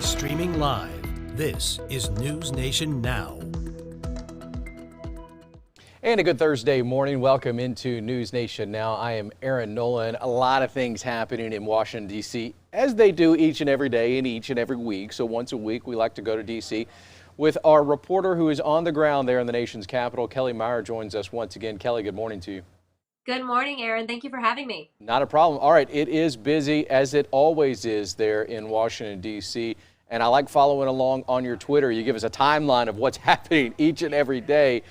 Streaming live, this is NewsNation Now. And a good Thursday morning. Welcome into NewsNation Now. I am Aaron Nolan. A lot of things happening in Washington, D.C., as they do each and every day and each and every week. So once a week, we like to go to D.C. with our reporter who is on the ground there in the nation's capital. Kelly Meyer joins us once again. Kelly, good morning to you. Good morning, Aaron. Thank you for having me. Not a problem. All right, it is busy, as it always is there in Washington, D.C., and I like following along on your Twitter. You give us a timeline of what's happening each and every day.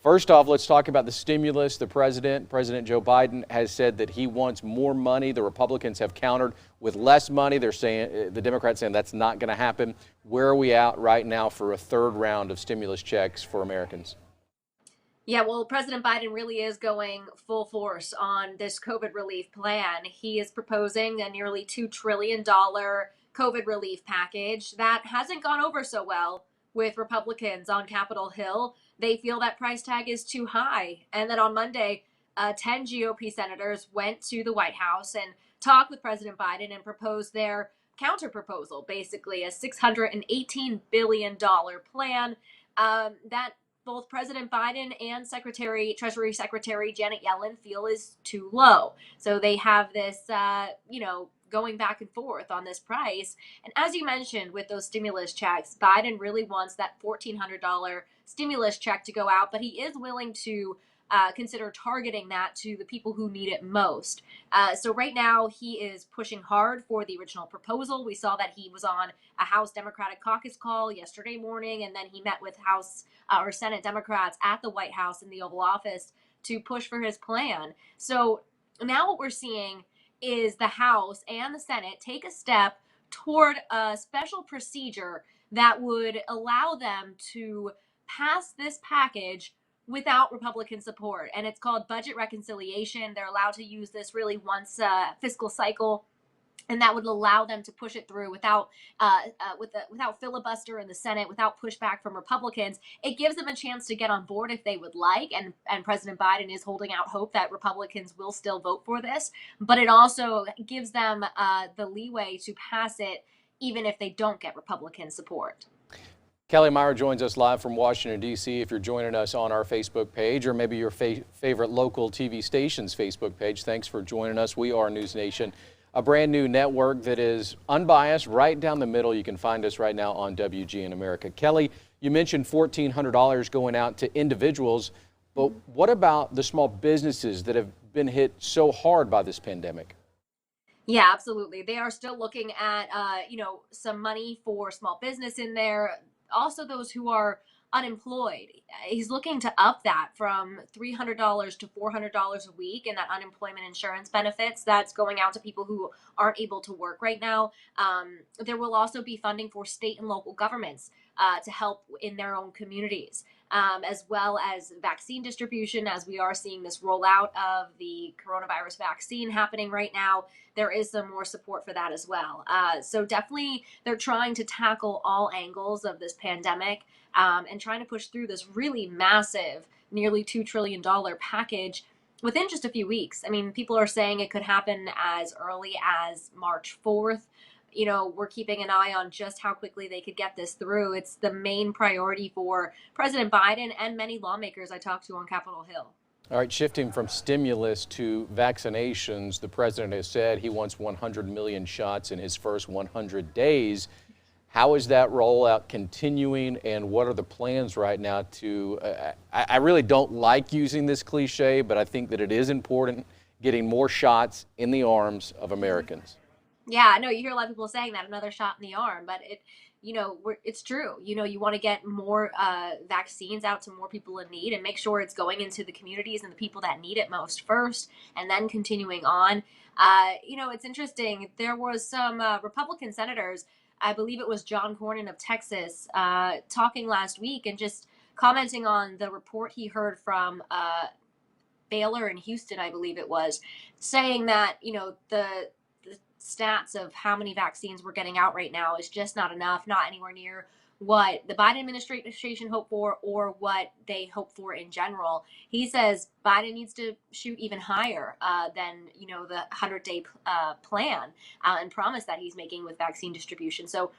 First off, let's talk about the stimulus. The President Joe Biden, has said that he wants more money. The Republicans have countered with less money. They're saying, the Democrats saying that's not going to happen. Where are we at right now for a third round of stimulus checks for Americans? Yeah, well, President Biden really is going full force on this COVID relief plan. He is proposing a nearly $2 trillion COVID relief package that hasn't gone over so well with Republicans on Capitol Hill. They feel that price tag is too high. And then on Monday, 10 GOP senators went to the White House and talked with President Biden and proposed their counter proposal, basically a $618 billion plan that both President Biden and Treasury Secretary Janet Yellen feel is too low. So they have this, going back and forth on this price. And as you mentioned with those stimulus checks, Biden really wants that $1,400 stimulus check to go out, but he is willing to consider targeting that to the people who need it most. So right now he is pushing hard for the original proposal. We saw that he was on a House Democratic caucus call yesterday morning, and then he met with House or Senate Democrats at the White House in the Oval Office to push for his plan. So now what we're seeing is the House and the Senate take a step toward a special procedure that would allow them to pass this package without Republican support. And it's called budget reconciliation. They're allowed to use this really once a fiscal cycle, and that would allow them to push it through without filibuster in the Senate, without pushback from Republicans. It gives them a chance to get on board if they would like, and President Biden is holding out hope that Republicans will still vote for this. But it also gives them the leeway to pass it even if they don't get Republican support. Kelly Meyer joins us live from Washington, D.C. If you're joining us on our Facebook page or maybe your favorite local TV station's Facebook page, thanks for joining us. We are News Nation, a brand new network that is unbiased, right down the middle. You can find us right now on WGN America. Kelly, you mentioned $1,400 going out to individuals, but what about the small businesses that have been hit so hard by this pandemic? Yeah, absolutely. They are still looking at, some money for small business in there. Also, those who are unemployed. He's looking to up that from $300 to $400 a week, and that unemployment insurance benefits that's going out to people who aren't able to work right now. There will also be funding for state and local governments to help in their own communities, as well as vaccine distribution, as we are seeing this rollout of the coronavirus vaccine happening right now. There is some more support for that as well. So definitely they're trying to tackle all angles of this pandemic and trying to push through this really massive, nearly $2 trillion package within just a few weeks. I mean, people are saying it could happen as early as March 4th. We're keeping an eye on just how quickly they could get this through. It's the main priority for President Biden and many lawmakers I talked to on Capitol Hill. All right, shifting from stimulus to vaccinations, the president has said he wants 100 million shots in his first 100 days. How is that rollout continuing, and what are the plans right now to, I really don't like using this cliche, but I think that it is important, getting more shots in the arms of Americans. Yeah, I know you hear a lot of people saying that, another shot in the arm, but it's true. You want to get more vaccines out to more people in need and make sure it's going into the communities and the people that need it most first, and then continuing on. It's interesting. There was some Republican senators, I believe it was John Cornyn of Texas, talking last week and just commenting on the report he heard from Baylor in Houston, I believe it was, saying that, the stats of how many vaccines we're getting out right now is just not enough, not anywhere near what the Biden administration hoped for or what they hope for in general. He says Biden needs to shoot even higher than, the 100-day plan and promise that he's making with vaccine distribution. So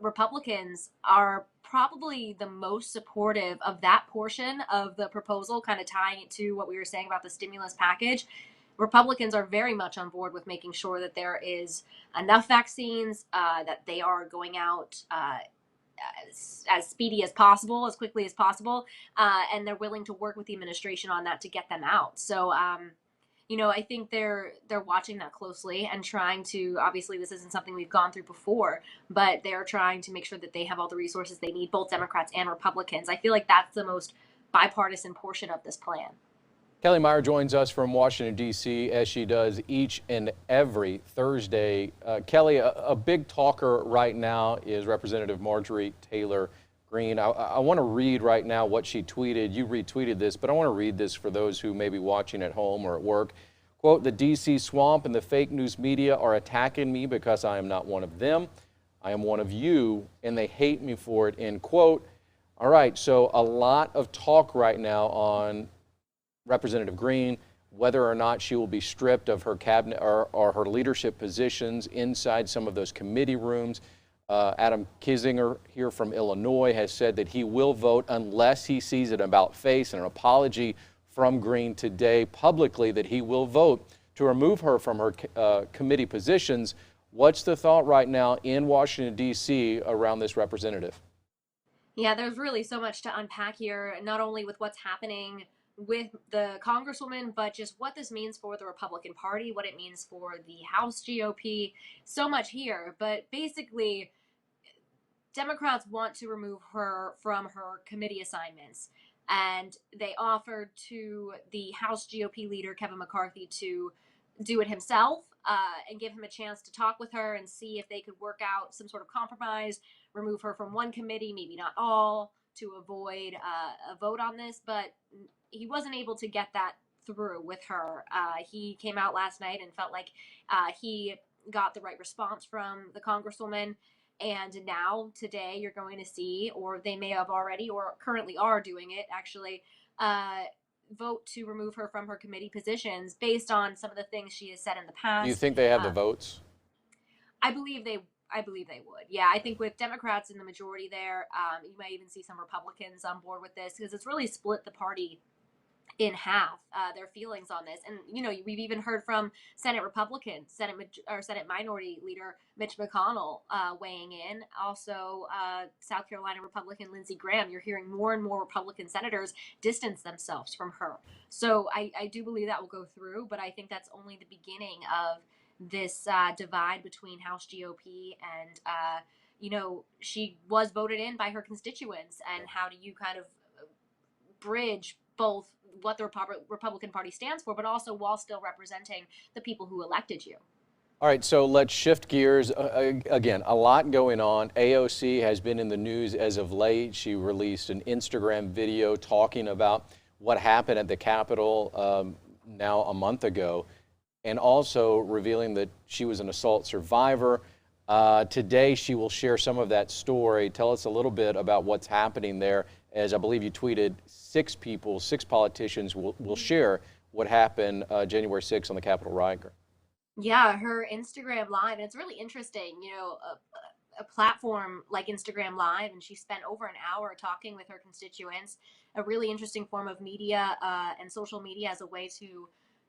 Republicans are probably the most supportive of that portion of the proposal, kind of tying it to what we were saying about the stimulus package. Republicans are very much on board with making sure that there is enough vaccines, that they are going out as speedy as possible, as quickly as possible, and they're willing to work with the administration on that to get them out. So, I think they're watching that closely and trying to. Obviously, this isn't something we've gone through before, but they're trying to make sure that they have all the resources they need, both Democrats and Republicans. I feel like that's the most bipartisan portion of this plan. Kelly Meyer joins us from Washington, D.C., as she does each and every Thursday. Kelly, a big talker right now is Representative Marjorie Taylor Greene. I want to read right now what she tweeted. You retweeted this, but I want to read this for those who may be watching at home or at work. Quote, "The D.C. swamp and the fake news media are attacking me because I am not one of them. I am one of you, and they hate me for it," end quote. All right, so a lot of talk right now on Representative Greene, whether or not she will be stripped of her cabinet or her leadership positions inside some of those committee rooms. Adam Kinzinger here from Illinois has said that he will vote unless he sees an about face and an apology from Greene today publicly, that he will vote to remove her from her committee positions. What's the thought right now in Washington, D.C. around this representative? Yeah, there's really so much to unpack here, not only with what's happening with the Congresswoman, but just what this means for the Republican Party, what it means for the House GOP. So much here, but basically, Democrats want to remove her from her committee assignments. And they offered to the House GOP leader, Kevin McCarthy, to do it himself and give him a chance to talk with her and see if they could work out some sort of compromise, remove her from one committee, maybe not all, to avoid a vote on this. But he wasn't able to get that through with her. He came out last night and felt like he got the right response from the Congresswoman. And now, today, you're going to see, or they may have already, or currently are doing it, actually, vote to remove her from her committee positions based on some of the things she has said in the past. Do you think they have the votes? I believe they would. Yeah, I think with Democrats in the majority there, you might even see some Republicans on board with this, because it's really split the party in half, their feelings on this. And we've even heard from Senate Republicans, Senate Minority Leader Mitch McConnell weighing in. Also, South Carolina Republican Lindsey Graham. You're hearing more and more Republican senators distance themselves from her. So I do believe that will go through, but I think that's only the beginning of this divide between House GOP and she was voted in by her constituents. And how do you kind of bridge both what the Republican Party stands for, but also while still representing the people who elected you? All right, so let's shift gears. Again, a lot going on. AOC has been in the news as of late. She released an Instagram video talking about what happened at the Capitol now a month ago, and also revealing that she was an assault survivor. Today, she will share some of that story. Tell us a little bit about what's happening there, as I believe you tweeted, six politicians will share what happened January 6th on the Capitol riot. Yeah, her Instagram Live, and it's really interesting, a platform like Instagram Live, and she spent over an hour talking with her constituents, a really interesting form of media and social media as a way to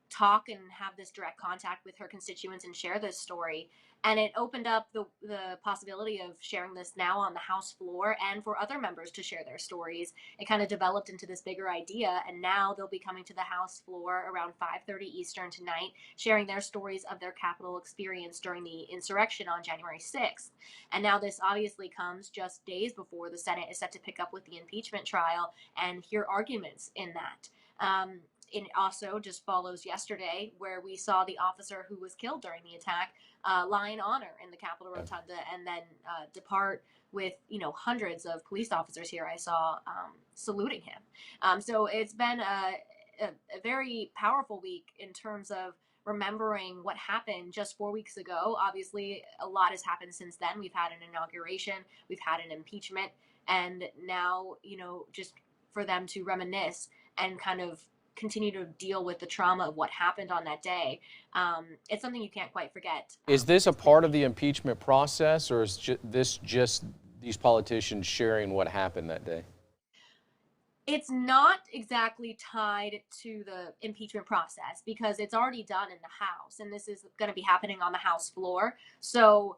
talk and have this direct contact with her constituents and share this story. And it opened up the possibility of sharing this now on the House floor and for other members to share their stories. It kind of developed into this bigger idea, and now they'll be coming to the House floor around 5:30 Eastern tonight, sharing their stories of their Capitol experience during the insurrection on January 6th. And now this obviously comes just days before the Senate is set to pick up with the impeachment trial and hear arguments in that. It also just follows yesterday, where we saw the officer who was killed during the attack lie in honor in the Capitol Rotunda and then depart with hundreds of police officers here I saw saluting him. So it's been a very powerful week in terms of remembering what happened just 4 weeks ago. Obviously, a lot has happened since then. We've had an inauguration, we've had an impeachment, and now just for them to reminisce and kind of continue to deal with the trauma of what happened on that day. It's something you can't quite forget. Is this a part of the impeachment process, or is this just these politicians sharing what happened that day? It's not exactly tied to the impeachment process because it's already done in the House, and this is going to be happening on the House floor. So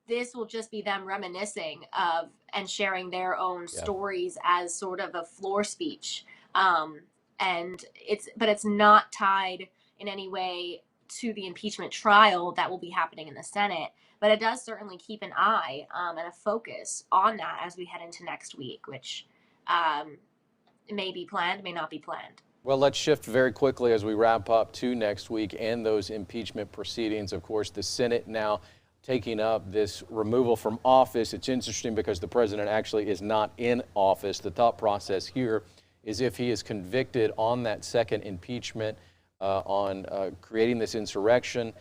this will just be them reminiscing of and sharing their own stories as sort of a floor speech. But it's not tied in any way to the impeachment trial that will be happening in the Senate. But it does certainly keep an eye and a focus on that as we head into next week, which may be planned, may not be planned. Well, let's shift very quickly as we wrap up to next week and those impeachment proceedings. Of course, the Senate now taking up this removal from office. It's interesting because the president actually is not in office. The thought process here is if he is convicted on that second impeachment on creating this insurrection,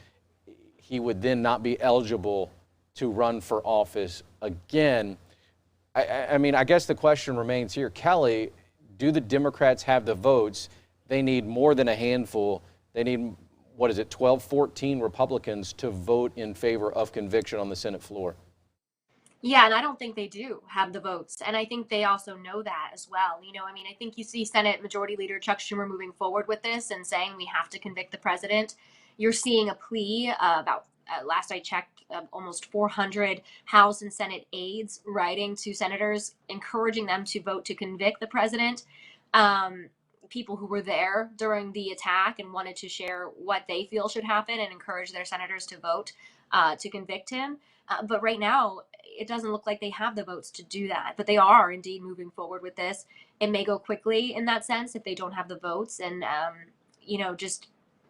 he would then not be eligible to run for office again. I mean, I guess the question remains here, Kelly, do the Democrats have the votes? They need more than a handful. They need, 12, 14 Republicans to vote in favor of conviction on the Senate floor. Yeah, and I don't think they do have the votes. And I think they also know that as well. I think you see Senate Majority Leader Chuck Schumer moving forward with this and saying we have to convict the president. You're seeing a plea last I checked, almost 400 House and Senate aides writing to senators, encouraging them to vote to convict the president. People who were there during the attack and wanted to share what they feel should happen and encourage their senators to vote to convict him. But right now, it doesn't look like they have the votes to do that. But they are indeed moving forward with this. It may go quickly in that sense if they don't have the votes and, just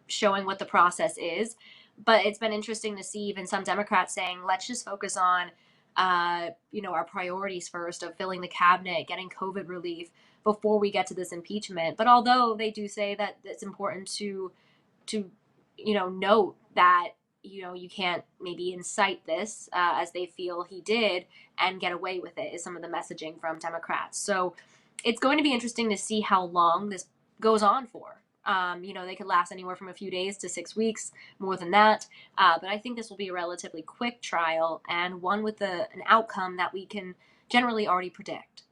showing what the process is. But it's been interesting to see even some Democrats saying, let's just focus on, our priorities first of filling the cabinet, getting COVID relief before we get to this impeachment. But although they do say that it's important to note that, you can't maybe incite this as they feel he did and get away with it is some of the messaging from Democrats. So it's going to be interesting to see how long this goes on for. They could last anywhere from a few days to 6 weeks, more than that. But I think this will be a relatively quick trial and one with an outcome that we can generally already predict.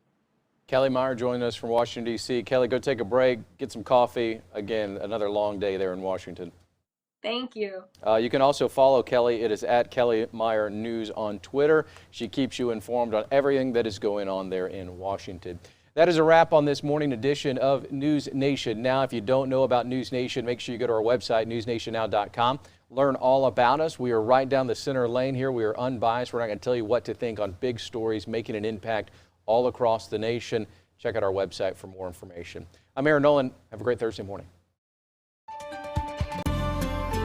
Kelly Meyer joining us from Washington, D.C. Kelly, go take a break, get some coffee. Again, another long day there in Washington. Thank you. You can also follow Kelly. It is at Kelly Meyer News on Twitter. She keeps you informed on everything that is going on there in Washington. That is a wrap on this morning edition of News Nation Now. If you don't know about News Nation, make sure you go to our website, newsnationnow.com. Learn all about us. We are right down the center lane here. We are unbiased. We're not going to tell you what to think on big stories making an impact all across the nation. Check out our website for more information. I'm Aaron Nolan. Have a great Thursday morning.